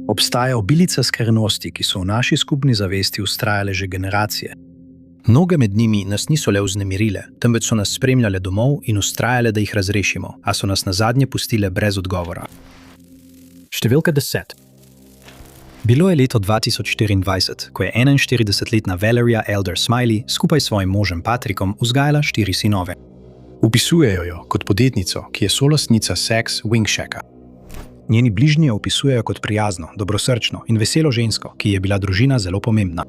Obstaja obilica skrivnosti, ki so v naši skupni zavesti vztrajale že generacije. Mnoge med njimi nas niso le vznemirile, temveč so nas spremljale domov in vztrajale, da jih razrešimo, a so nas nazadnje pustile brez odgovora. Številka 10. Bilo je leto 2024, ko je 41-letna Valeria Elder Smiley skupaj s svojim možem Patrickom vzgajala 4 sinove. Opisujejo jo kot podjetnico, ki je solastnica Sex Wing Shacka. Njeni bližnji jo opisujejo kot prijazno, dobrosrčno in veselo žensko, ki je bila družina zelo pomembna.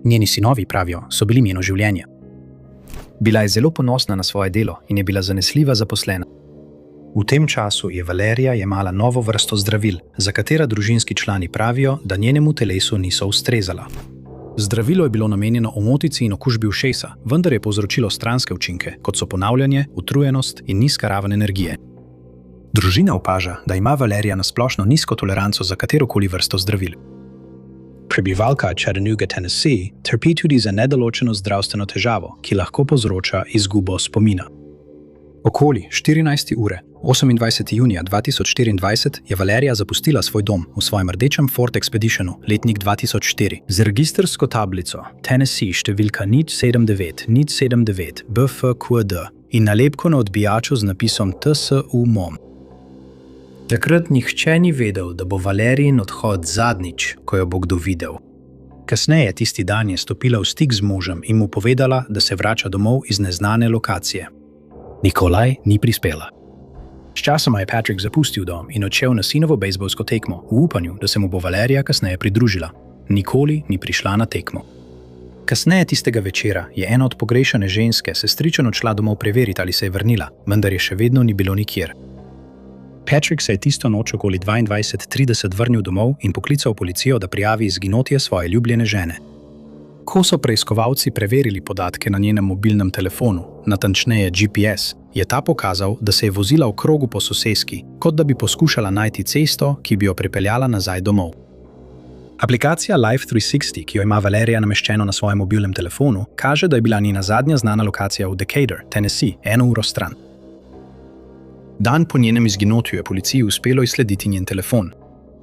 Njeni sinovi, pravijo, so bili njeno življenje. Bila je zelo ponosna na svoje delo in je bila zanesljiva zaposlena. V tem času je Valerija jemala novo vrsto zdravil, za katera družinski člani pravijo, da njenemu telesu niso ustrezala. Zdravilo je bilo namenjeno omotici in okužbi ušesa, vendar je povzročilo stranske učinke, kot so ponavljanje, utrujenost in nizka raven energije. Družina opaža, da ima Valerija na splošno nizko toleranco za katerokoli vrsto zdravil. Prebivalka Chattanooga, Tennessee, trpi tudi za nedoločeno zdravstveno težavo, ki lahko povzroča izgubo spomina. Okoli 14. ure, 28. junija 2024, je Valerija zapustila svoj dom v svojem rdečem Ford Expeditionu, letnik 2004, z registrsko tablico Tennessee številka 079 BFQD in nalepko na odbijaču z napisom TSU MOM. Takrat nihče ni vedel, da bo Valerijin odhod zadnjič, ko jo bo kdo videl. Kasneje tisti dan je stopila v stik z možem in mu povedala, da se vrača domov iz neznane lokacije. Nikolaj ni prispela. Sčasoma je Patrick zapustil dom in odšel na sinovo bejzbolsko tekmo v upanju, da se mu bo Valerija kasneje pridružila. Nikoli ni prišla na tekmo. Kasneje tistega večera je ena od pogrešane ženske sestričen odšla domov preveriti, ali se je vrnila, vendar je še vedno ni bilo nikjer. Patrick se je tisto noč okoli 22:30 vrnil domov in poklical policijo, da prijavi izginotje svoje ljubljene žene. Ko so preiskovalci preverili podatke na njenem mobilnem telefonu, natančneje GPS, je ta pokazal, da se je vozila v krogu po soseski, kot da bi poskušala najti cesto, ki bi jo pripeljala nazaj domov. Aplikacija Life 360, ki jo ima Valerija nameščeno na svojem mobilnem telefonu, kaže, da je bila njena zadnja znana lokacija v Decatur, Tennessee, 1 uro stran. Dan po njenem izginotju je policiji uspelo izslediti njen telefon.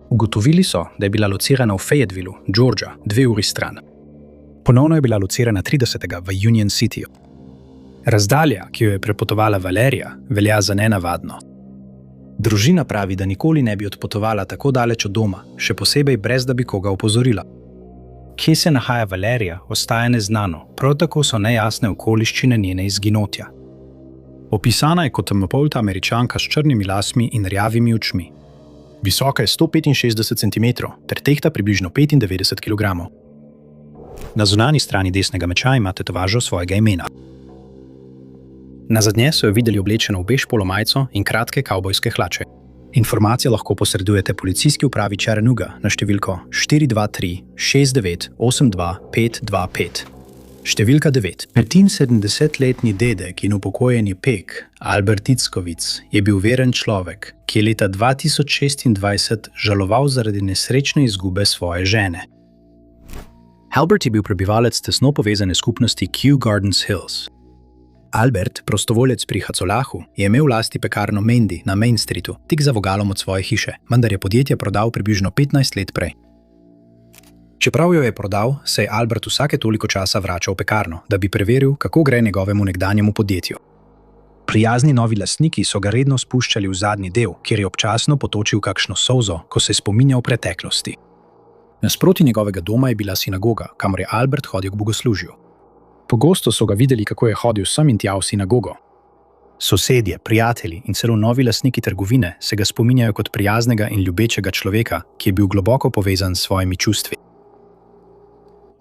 Ugotovili so, da je bila locirana v Fayetteville, Georgia, 2 uri stran. Ponovno je bila locirana 30. v Union Cityju. Razdalja, ki jo je prepotovala Valerija, velja za nenavadno. Družina pravi, da nikoli ne bi odpotovala tako daleč od doma, še posebej brez da bi koga opozorila. Kje se nahaja Valerija, ostaja neznano, prav tako so nejasne okoliščine njene izginotja. Opisana je kot temnopolta Američanka s črnimi lasmi in rjavimi očmi. Visoka je 165 cm ter tehta približno 95 kg. Na zunanji strani desnega meča ima tetovažo svojega imena. Nazadnje so jo videli oblečeno v bež polomajco in kratke kavbojske hlače. Informacije lahko posredujete policijski upravi Chattanooga na številko 423 69 82 525. Številka 9. 75-letni dedek in upokojeni pek, Albert Ickovic, je bil veren človek, ki je leta 2026 žaloval zaradi nesrečne izgube svoje žene. Albert je bil prebivalec tesno povezane skupnosti Kew Gardens Hills. Albert, prostovoljec pri Hacolahu, je imel v lasti pekarno Mendy na Main Streetu, tik za vogalom od svoje hiše, vendar je podjetje prodal približno 15 let prej. Čeprav jo je prodal, se je Albert vsake toliko časa vračal v pekarno, da bi preveril, kako gre njegovemu nekdanjemu podjetju. Prijazni novi lastniki so ga redno spuščali v zadnji del, kjer je občasno potočil kakšno solzo, ko se je spominjal preteklosti. Nasproti njegovega doma je bila sinagoga, kamor je Albert hodil k bogoslužju. Pogosto so ga videli, kako je hodil sem in tja v sinagogo. Sosedje, prijatelji in celo novi lastniki trgovine se ga spominjajo kot prijaznega in ljubečega človeka, ki je bil globoko povezan s svojimi čustvi.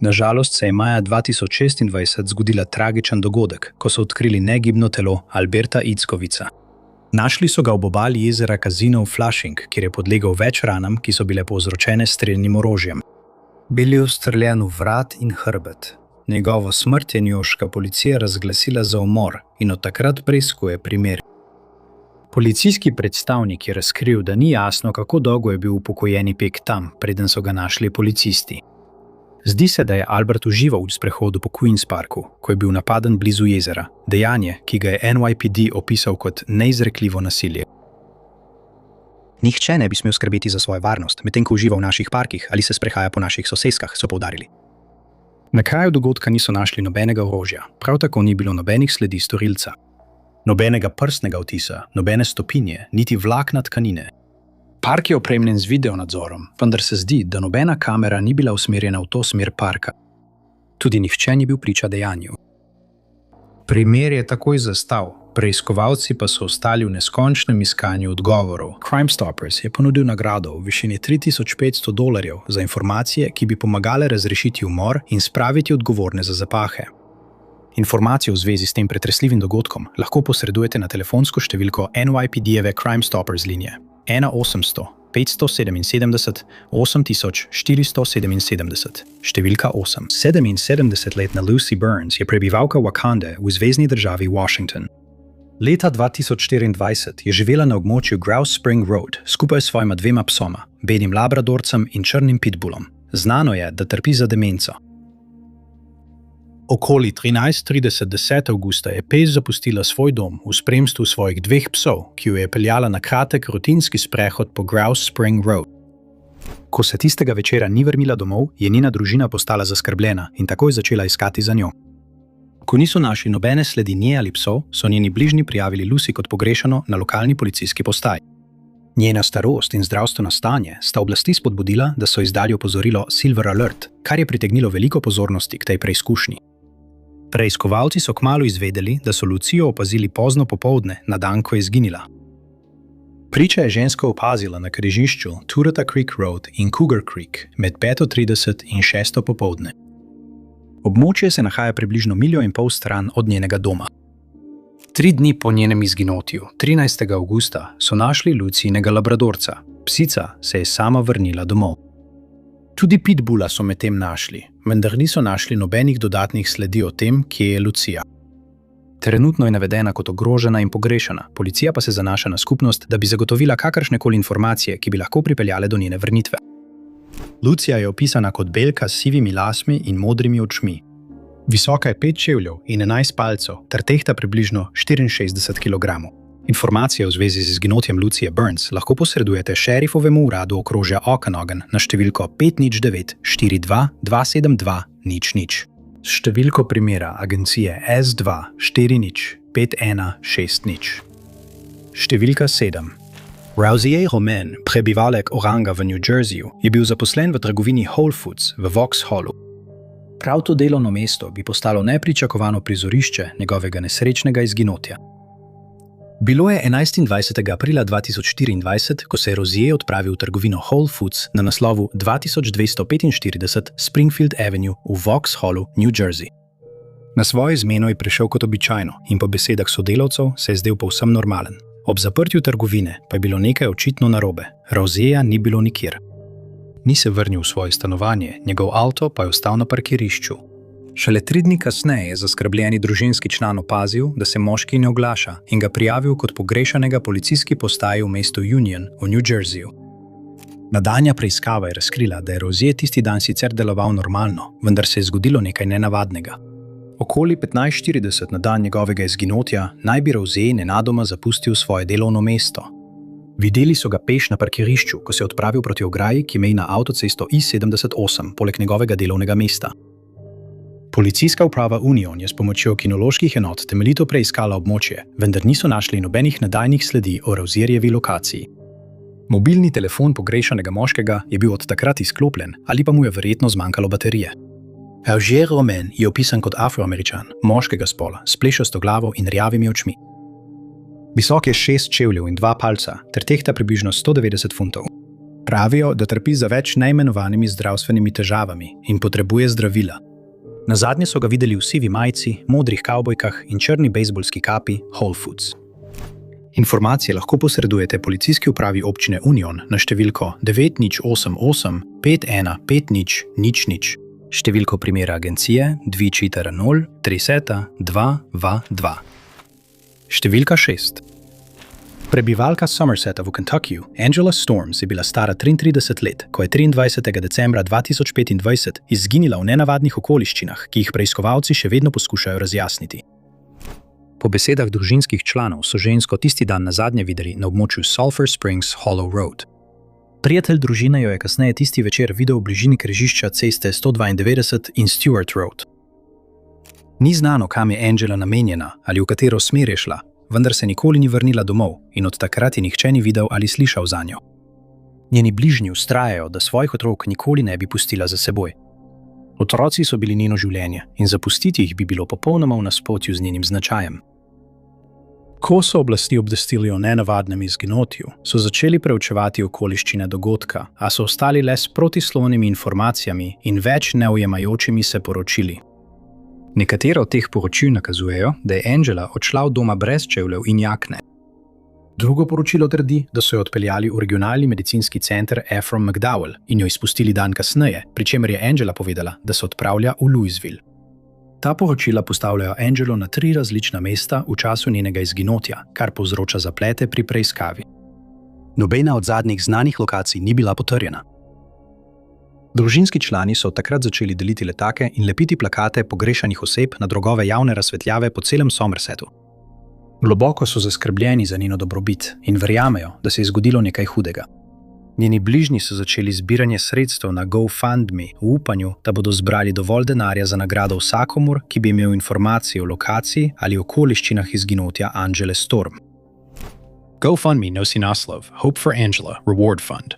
Nažalost se je maja 2026 zgodila tragičen dogodek, ko so odkrili negibno telo Alberta Ickovica. Našli so ga ob obali jezera Casino v Flushing, kjer je podlegel več ranam, ki so bile povzročene s strelnim orožjem. Bil je ustreljen v vrat in hrbet. Njegovo smrt je newyorška policija razglasila za umor in od takrat preiskuje primer. Policijski predstavnik je razkril, da ni jasno, kako dolgo je bil upokojeni pek tam, preden so ga našli policisti. Zdi se, da je Albert užival v sprehodu po Queens Parku, ko je bil napaden blizu jezera, dejanje, ki ga je NYPD opisal kot neizrekljivo nasilje. Nihče ne bi smel skrbeti za svojo varnost, medtem ko uživa v naših parkih ali se sprehaja po naših soseskah, so poudarili. Na kraju dogodka niso našli nobenega orožja, prav tako ni bilo nobenih sledi storilca. Nobenega prstnega odtisa, nobene stopinje, niti vlakna tkanine. Park je opremljen z videonadzorom, vendar se zdi, da nobena kamera ni bila usmerjena v to smer parka. Tudi nihče ni bil priča dejanju. Primer je takoj zastal, preiskovalci pa so ostali v neskončnem iskanju odgovorov. Crime Stoppers je ponudil nagrado v višini $3,500 za informacije, ki bi pomagale razrešiti umor in spraviti odgovorne za zapahe. Informacijo v zvezi s tem pretresljivim dogodkom lahko posredujete na telefonsko številko NYPD-jeve Crime Stoppers linije 1-800-577-8477, številka 8. 77-letna Lucy Burns je prebivalka Wakande v zvezni državi Washington. Leta 2024 je živela na območju Grouse Spring Road skupaj s svojima 2 psoma, belim labradorcem in črnim pitbullom. Znano je, da trpi za demenco. Okoli 13:30 10. avgusta je pes zapustila svoj dom v spremstvu svojih 2 psov, ki jo je peljala na kratek rutinski sprehod po Grouse Spring Road. Ko se tistega večera ni vrnila domov, je njena družina postala zaskrbljena in takoj začela iskati za njo. Ko niso našli nobene sledi nje ali psov, so njeni bližnji prijavili Lucy kot pogrešano na lokalni policijski postaji. Njena starost in zdravstveno stanje sta oblasti spodbudila, da so izdali opozorilo Silver Alert, kar je pritegnilo veliko pozornosti k tej preizkušnji. Preiskovalci so kmalu izvedeli, da so Lucijo opazili pozno popoldne, na dan, ko je izginila. Priča je žensko opazila na križišču Turata Creek Road in Cougar Creek med 5:30 in 6. popoldne. Območje se nahaja približno 1,5 milje stran od njenega doma. 3 dni po njenem izginotju, 13. avgusta, so našli Lucijinega labradorca. Psica se je sama vrnila domov. Tudi pitbulla so medtem našli, vendar niso našli nobenih dodatnih sledi o tem, kje je Lucija. Trenutno je navedena kot ogrožena in pogrešana, policija pa se zanaša na skupnost, da bi zagotovila kakršnekoli informacije, ki bi lahko pripeljale do njene vrnitve. Lucija je opisana kot belka s sivimi lasmi in modrimi očmi. Visoka je 5 čevljev in 11 palcev ter tehta približno 64 kg. Informacije v zvezi z izginotjem Lucije Burns lahko posredujete šerifovemu uradu okrožja Okanogan na številko 509 42 272 00. S številko primera agencije S2 40 5160. Številka 7. Rosier Romain, prebivalec Oranga v New Jerseyju, je bil zaposlen v trgovini Whole Foods v Vauxhallu. Prav to delovno mesto bi postalo nepričakovano prizorišče njegovega nesrečnega izginotja. Bilo je 21. aprila 2024, ko se je Rosier odpravil v trgovino Whole Foods na naslovu 2245 Springfield Avenue v Vauxhallu, New Jersey. Na svojo izmeno je prišel kot običajno in po besedah sodelavcev se je zdel povsem normalen. Ob zaprtju trgovine pa je bilo nekaj očitno narobe. Rosierja ni bilo nikjer. Ni se vrnil v svoje stanovanje, njegov avto pa je ostal na parkirišču. Šele 3 dni kasneje je zaskrbljeni družinski član opazil, da se moški ne oglaša in ga prijavil kot pogrešanega policijski postaji v mestu Union v New Jerseyju. Nadaljnja preiskava je razkrila, da je Rosier tisti dan sicer deloval normalno, vendar se je zgodilo nekaj nenavadnega. Okoli 15:40 na dan njegovega izginotja naj bi Rosier nenadoma zapustil svoje delovno mesto. Videli so ga peš na parkirišču, ko se je odpravil proti ograji, ki meji na avtocesto I-78 poleg njegovega delovnega mesta. Policijska uprava Union je s pomočjo kinoloških enot temeljito preiskala območje, vendar niso našli nobenih nadaljnjih sledi o Rosierjevi lokaciji. Mobilni telefon pogrešanega moškega je bil od takrat izklopljen ali pa mu je verjetno zmanjkalo baterije. Rosier Romain je opisan kot Afroameričan, moškega spola, s plešasto glavo in rjavimi očmi. Visok je 6 čevljev in 2 palca ter tehta približno 190 funtov. Pravijo, da trpi za več neimenovanimi zdravstvenimi težavami in potrebuje zdravila. Nazadnje so ga videli v sivi majici, modrih kavbojkah in črni bejzbolski kapi Whole Foods. Informacije lahko posredujete policijski upravi občine Union na številko 9088 5150 00. Številko primera agencije 240 30 222. Številka 6. Prebivalka Somerseta v Kentuckyju, Angela Storms, je bila stara 33 let, ko je 23. decembra 2025 izginila v nenavadnih okoliščinah, ki jih preiskovalci še vedno poskušajo razjasniti. Po besedah družinskih članov so žensko tisti dan nazadnje videli na območju Sulphur Springs Hollow Road. Prijatelj družine jo je kasneje tisti večer videl v bližini križišča ceste 192 in Stewart Road. Ni znano, kam je Angela namenjena ali v katero smer je šla, vendar se nikoli ni vrnila domov in od takrat je nihče ni videl ali slišal zanjo. Njeni bližnji vztrajajo, da svojih otrok nikoli ne bi pustila za seboj. Otroci so bili njeno življenje in zapustiti jih bi bilo popolnoma v nasprotju z njenim značajem. Ko so oblasti obvestili o nenavadnem izginotju, so začeli preučevati okoliščine dogodka, a so ostali le s protislovnimi informacijami in več neujemajočimi se poročili. Nekatera od teh poročil nakazujejo, da je Angela odšla od doma brez čevljev in jakne. Drugo poročilo trdi, da so jo odpeljali v regionalni medicinski center Ephraim McDowell in jo izpustili dan kasneje, pri čemer je Angela povedala, da se odpravlja v Louisville. Ta poročila postavljajo Angelo na 3 različna mesta v času njenega izginotja, kar povzroča zaplete pri preiskavi. Nobena od zadnjih znanih lokacij ni bila potrjena. Družinski člani so takrat začeli deliti letake in lepiti plakate pogrešanih oseb na drogove javne razsvetljave po celem Somersetu. Globoko so zaskrbljeni za njeno dobrobit in verjamejo, da se je zgodilo nekaj hudega. Njeni bližnji so začeli zbiranje sredstev na GoFundMe v upanju, da bodo zbrali dovolj denarja za nagrado vsakomur, ki bi imel informacije o lokaciji ali okoliščinah izginotja Angele Storm. GoFundMe nosi naslov Hope for Angela Reward Fund.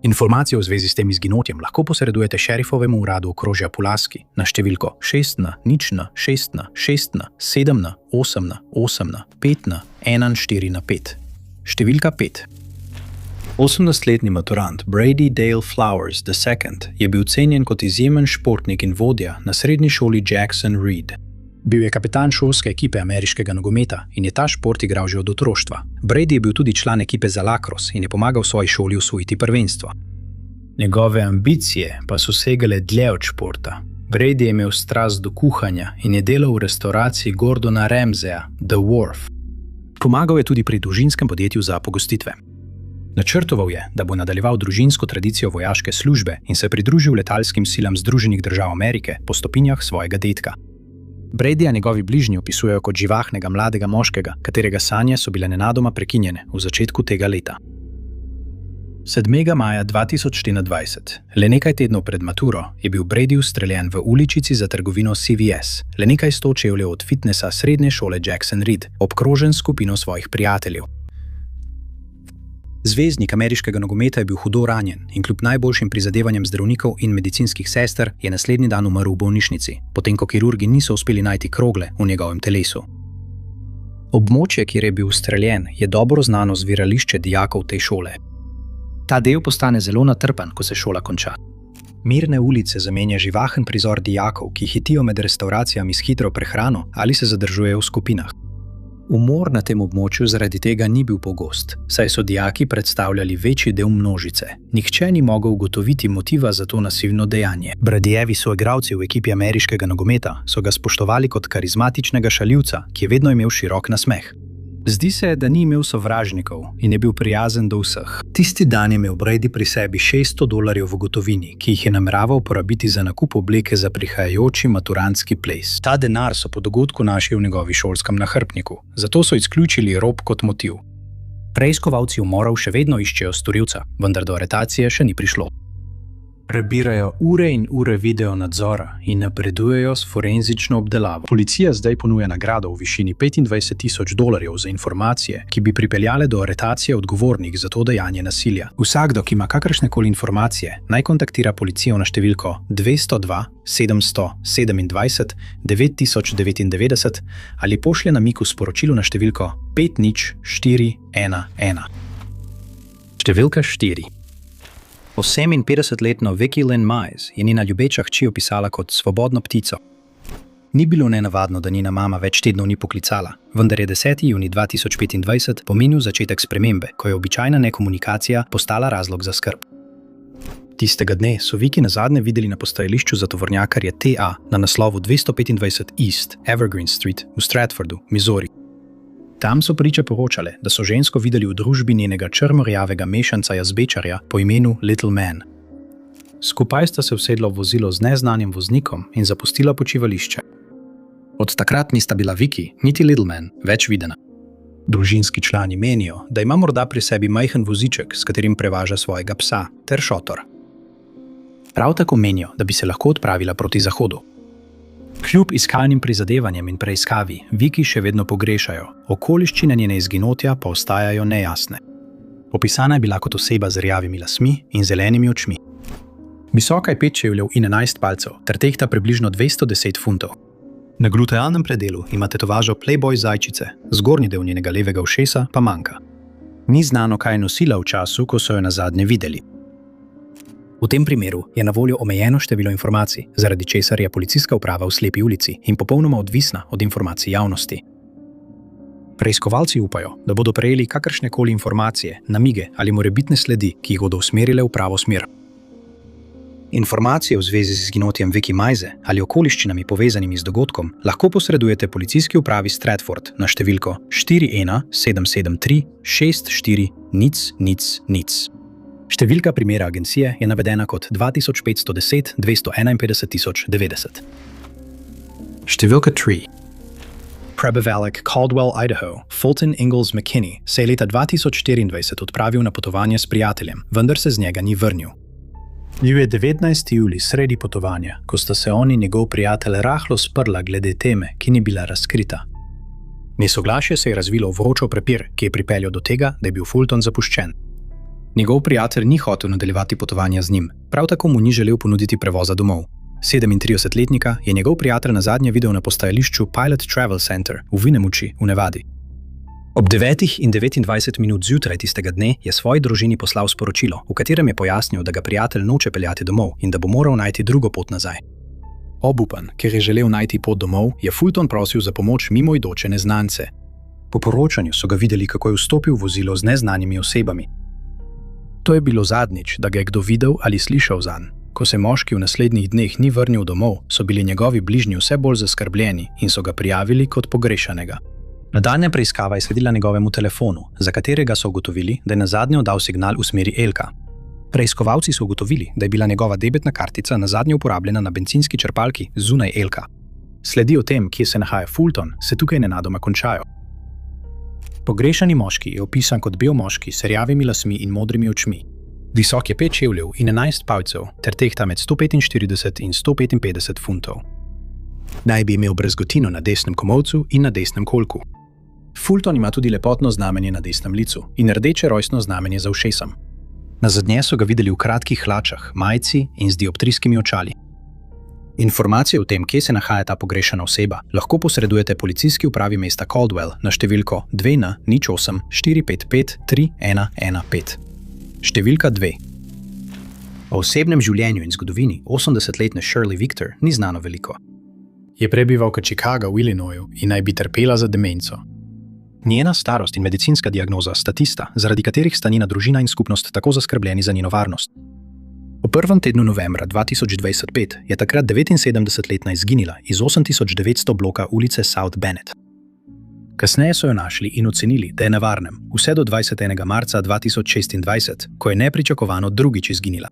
Informacije v zvezi s tem izginotjem lahko posredujete šerifovemu uradu okrožja Pulaski na številko 6-6-6-7-8-8-5-1-4-5. Številka 5. 18-letni maturant Brady Dale Flowers II je bil cenjen kot izjemen športnik in vodja na srednji šoli Jackson Reed. Bil je kapitan šolske ekipe ameriškega nogometa in je ta šport igral že od otroštva. Brady je bil tudi član ekipe za lacrosse in je pomagal svoji šoli osvojiti prvenstvo. Njegove ambicije pa so segale dlje od športa. Brady je imel strast do kuhanja in je delal v restavraciji Gordona Ramseya, The Wharf. Pomagal je tudi pri družinskem podjetju za pogostitve. Načrtoval je, da bo nadaljeval družinsko tradicijo vojaške službe in se pridružil letalskim silam Združenih držav Amerike po stopinjah svojega dedka. Bradyja njegovi bližnji opisujejo kot živahnega mladega moškega, katerega sanje so bile nenadoma prekinjene v začetku tega leta. 7. maja 2024, le nekaj tednov pred maturo, je bil Brady ustreljen v uličici za trgovino CVS, le nekaj 100 čevljev od fitnesa srednje šole Jackson Reed, obkrožen s skupino svojih prijateljev. Zvezdnik ameriškega nogometa je bil hudo ranjen in kljub najboljšim prizadevanjem zdravnikov in medicinskih sester je naslednji dan umrl v bolnišnici, potem ko kirurgi niso uspeli najti krogle v njegovem telesu. Območje, kjer je bil ustreljen, je dobro znano zbirališče dijakov te šole. Ta del postane zelo natrpan, ko se šola konča. Mirne ulice zamenja živahen prizor dijakov, ki hitijo med restavracijami s hitro prehrano ali se zadržujejo v skupinah. Umor na tem območju zaradi tega ni bil pogost, saj so dijaki predstavljali večji del množice. Nihče ni mogel ugotoviti motiva za to nasilno dejanje. Bradyjevi soigralci v ekipi ameriškega nogometa so ga spoštovali kot karizmatičnega šaljivca, ki je vedno imel širok nasmeh. Zdi se, da ni imel sovražnikov in je bil prijazen do vseh. Tisti dan je imel Brady pri sebi $600 v gotovini, ki jih je nameraval porabiti za nakup obleke za prihajajoči maturantski ples. Ta denar so po dogodku našli v njegovi šolskem nahrbtniku, zato so izključili rop kot motiv. Preiskovalci umorov še vedno iščejo storilca, vendar do aretacije še ni prišlo. Prebirajo ure in ure video nadzora in napredujejo s forenzično obdelavo. Policija zdaj ponuja nagrado v višini $25,000 za informacije, ki bi pripeljale do aretacije odgovornih za to dejanje nasilja. Vsakdo, ki ima kakršnekoli informacije, naj kontaktira policijo na številko 202 727 9099 ali pošlje namig v sporočilu na številko 50411. Številka 4. 58-letno Vicky Lynn Mize je njena ljubeča hči opisala kot svobodno ptico. Ni bilo nenavadno, da njena mama več tednov ni poklicala, vendar je 10. junij 2025 pomenil začetek spremembe, ko je običajna nekomunikacija postala razlog za skrb. Tistega dne so Vicky nazadnje videli na postajališču za tovornjakarje TA na naslovu 225 East Evergreen Street v Stratfordu, Missouri. Tam so priče poročale, da so žensko videli v družbi njenega črno-rjavega mešanca jazbečarja po imenu Little Man. Skupaj sta se usedla v vozilo z neznanim voznikom in zapustila počivališče. Od takrat nista bila Vicky niti Little Man več videna. Družinski člani menijo, da ima morda pri sebi majhen voziček, s katerim prevaža svojega psa, ter šotor. Prav tako menijo, da bi se lahko odpravila proti zahodu. Kljub iskalnim prizadevanjem in preiskavi, Vicky še vedno pogrešajo, okoliščine njene izginotja pa ostajajo nejasne. Opisana je bila kot oseba z rjavimi lasmi in zelenimi očmi. Visoka je 5 čevljev in 11 palcev, ter tehta približno 210 funtov. Na glutealnem predelu ima tetovažo Playboy zajčice, zgornji del njenega levega ušesa pa manjka. Ni znano, kaj je nosila v času, ko so jo nazadnje videli. V tem primeru je na voljo omejeno število informacij, zaradi česar je policijska uprava v slepi ulici in popolnoma odvisna od informacij javnosti. Preiskovalci upajo, da bodo prejeli kakršnekoli informacije, namige ali morebitne sledi, ki jih bodo usmerile v pravo smer. Informacije v zvezi z izginotjem Vicky Meize ali okoliščinami povezanimi z dogodkom lahko posredujete policijski upravi Stratford na številko 41 773 64 000. Številka primera agencije je navedena kot 2510 251 090. Številka 3. Prebivalik, Caldwell, Idaho, Fulton Ingalls McKinney se je leta 2024 odpravil na potovanje s prijateljem, vendar se z njega ni vrnil. Bil je 19. julij sredi potovanja, ko sta se on in njegov prijatelj rahlo sprla glede teme, ki ni bila razkrita. Nesoglasje se je razvilo v vročo prepir, ki je pripeljal do tega, da je bil Fulton zapuščen. Njegov prijatelj ni hotel nadaljevati potovanja z njim, prav tako mu ni želel ponuditi prevoza domov. 37-letnika je njegov prijatelj nazadnje videl na postajališču Pilot Travel Center v Winnemucci v Nevadi. Ob 9:29 zjutraj tistega dne je svoji družini poslal sporočilo, v katerem je pojasnil, da ga prijatelj noče peljati domov in da bo moral najti drugo pot nazaj. Obupan, ker je želel najti pot domov, je Fulton prosil za pomoč mimoidoče neznance. Po poročanju so ga videli, kako je vstopil v vozilo z neznanimi osebami. To je bilo zadnjič, da ga je kdo videl ali slišal zanj. Ko se moški v naslednjih dneh ni vrnil domov, so bili njegovi bližnji vse bolj zaskrbljeni in so ga prijavili kot pogrešanega. Nadaljnja preiskava je sledila njegovemu telefonu, za katerega so ugotovili, da je nazadnje oddal signal v smeri Elka. Preiskovalci so ugotovili, da je bila njegova debetna kartica nazadnje uporabljena na bencinski črpalki zunaj Elka. Sledi o tem, kje se nahaja Fulton, se tukaj nenadoma končajo. Pogrešani moški je opisan kot bel moški s rjavimi lasmi in modrimi očmi. Visok je 5 čevljev in 11 palcev ter tehta med 145 in 155 funtov. Naj bi imel brazgotino na desnem komolcu in na desnem kolku. Fulton ima tudi lepotno znamenje na desnem licu in rdeče rojstno znamenje za ušesom. Nazadnje so ga videli v kratkih hlačah, majici in z dioptrijskimi očali. Informacije o tem, kje se nahaja ta pogrešana oseba, lahko posredujete policijski upravi mesta Caldwell na številko 2N08 455 3115. Številka 2. O osebnem življenju in zgodovini 80-letne Shirley Victor ni znano veliko. Je prebivalka Chicaga v Illinoisu in naj bi trpela za demenco. Njena starost in medicinska diagnoza sta tista, zaradi katerih sta njena družina in skupnost tako zaskrbljeni za njeno varnost. V prvem tednu novembra 2025 je takrat 79-letna izginila iz 8900 bloka ulice South Bennett. Kasneje so jo našli in ocenili, da je na varnem, vse do 20. marca 2026, ko je nepričakovano drugič izginila.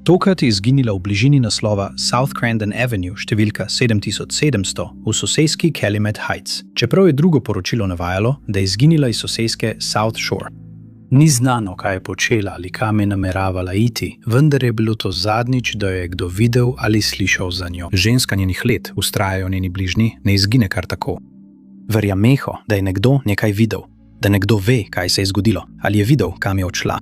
Tokrat je izginila v bližini naslova South Crandon Avenue številka 7700 v sosejski Calumet Heights, čeprav je drugo poročilo navajalo, da je izginila iz sosejske South Shore. Ni znano, kaj je počela ali kam je nameravala iti, vendar je bilo to zadnjič, da jo je kdo videl ali slišal za njo. Ženska njenih let, vztrajajo njeni bližnji, ne izgine kar tako. Verjameho, da je nekdo nekaj videl, da nekdo ve, kaj se je zgodilo ali je videl, kam je odšla.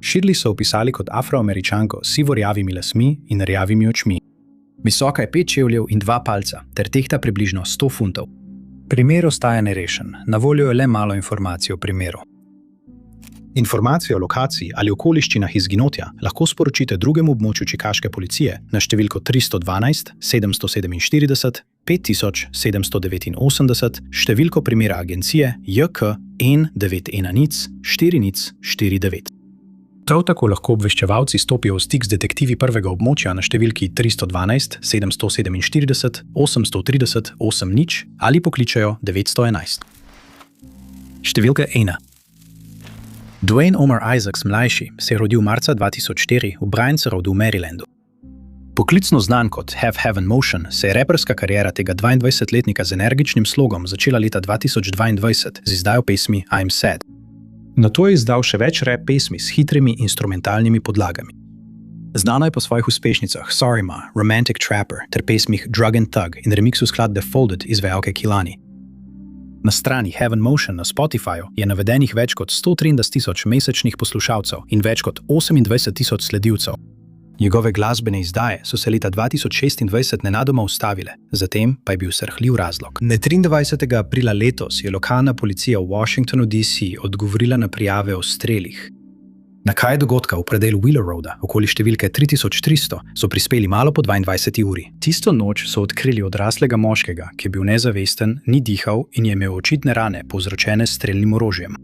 Shirley so opisali kot afroameričanko s sivo-rjavimi lasmi in rjavimi očmi. Visoka je 5 čevljev in 2 palca ter tehta približno 100 funtov. Primer ostaja nerešen, na voljo je le malo informacij o primeru. Informacije o lokaciji ali okoliščinah izginotja lahko sporočite drugemu območju čikaške policije na številko 312 747 5789, številko primera agencije JK N910 4049. Prav tako lahko obveščevalci stopijo v stik z detektivi prvega območja na številki 312 747 830 80 ali pokličejo 911. Številka 1. Dwayne Omar Isaacs mlajši se je rodil marca 2004 v Bryansroodu v Marylandu. Poklicno znan kot Have Heaven Motion se je raperska kariera tega 22-letnika z energičnim slogom začela leta 2022 z izdajo pesmi I'm Sad. Nato je izdal še več rap pesmi s hitrimi instrumentalnimi podlagami. Znana je po svojih uspešnicah Sorry Ma, Romantic Trapper ter pesmih Drug and Thug in remiksu skladbe Folded izvajalke Kehlani. Na strani Heaven Motion na Spotifyju je navedenih več kot 130.000 mesečnih poslušalcev in več kot 28.000 sledilcev. Njegove glasbene izdaje so se leta 2026 nenadoma ustavile, zatem pa je bil srhljiv razlog. 23. aprila letos je lokalna policija v Washingtonu, D.C. odgovorila na prijave o strelih. Na kraj dogodka v predelu Wheeler Roada, okoli številke 3300, so prispeli malo po 22. uri. Tisto noč so odkrili odraslega moškega, ki je bil nezavesten, ni dihal in je imel očitne rane povzročene s strelnim orožjem.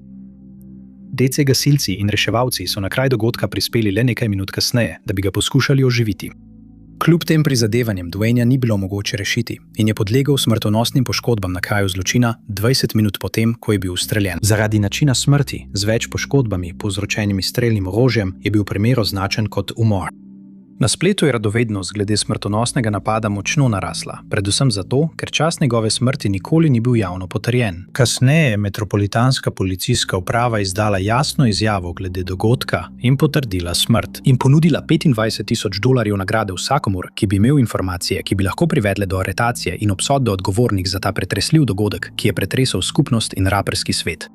DC gasilci in reševalci so na kraj dogodka prispeli le nekaj minut kasneje, da bi ga poskušali oživiti. Kljub tem prizadevanjem Dwayna ni bilo mogoče rešiti in je podlegel smrtonosnim poškodbam na kraju zločina 20 minut potem, ko je bil ustreljen. Zaradi načina smrti z več poškodbami povzročenimi strelnim orožjem je bil primer označen kot umor. Na spletu je radovednost glede smrtonosnega napada močno narasla, predvsem zato, ker čas njegove smrti nikoli ni bil javno potrjen. Kasneje je metropolitanska policijska uprava izdala jasno izjavo glede dogodka in potrdila smrt in ponudila $25,000 nagrade vsakomur, ki bi imel informacije, ki bi lahko privedle do aretacije in obsodbe odgovornih za ta pretresljiv dogodek, ki je pretresel skupnost in raperski svet.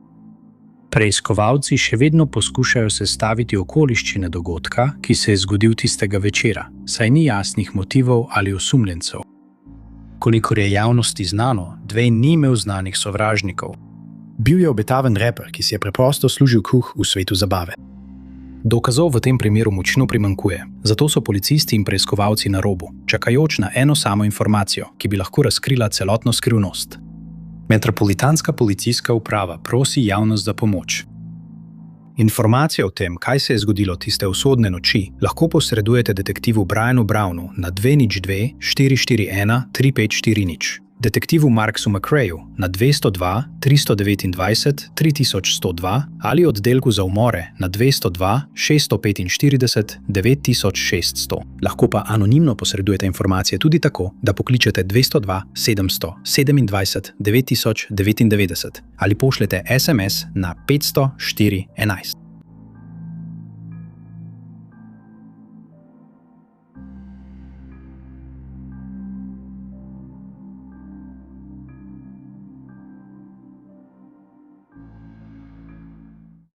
Preiskovalci še vedno poskušajo sestaviti okoliščine dogodka, ki se je zgodil tistega večera, saj ni jasnih motivov ali osumljencev. Kolikor je javnosti znano, Dwayne ni imel znanih sovražnikov. Bil je obetaven raper, ki si je preprosto služil kruh v svetu zabave. Dokazov v tem primeru močno primanjkuje, zato so policisti in preiskovalci na robu, čakajoč na eno samo informacijo, ki bi lahko razkrila celotno skrivnost. Metropolitanska policijska uprava prosi javnost za pomoč. Informacije o tem, kaj se je zgodilo tiste usodne noči, lahko posredujete detektivu Brianu Brownu na 202 441 3540, detektivu Marksu McRaeju na 202 329 3102 ali oddelku za umore na 202 645 9600. Lahko pa anonimno posredujete informacije tudi tako, da pokličete 202 727 9099 ali pošljete SMS na 500 411.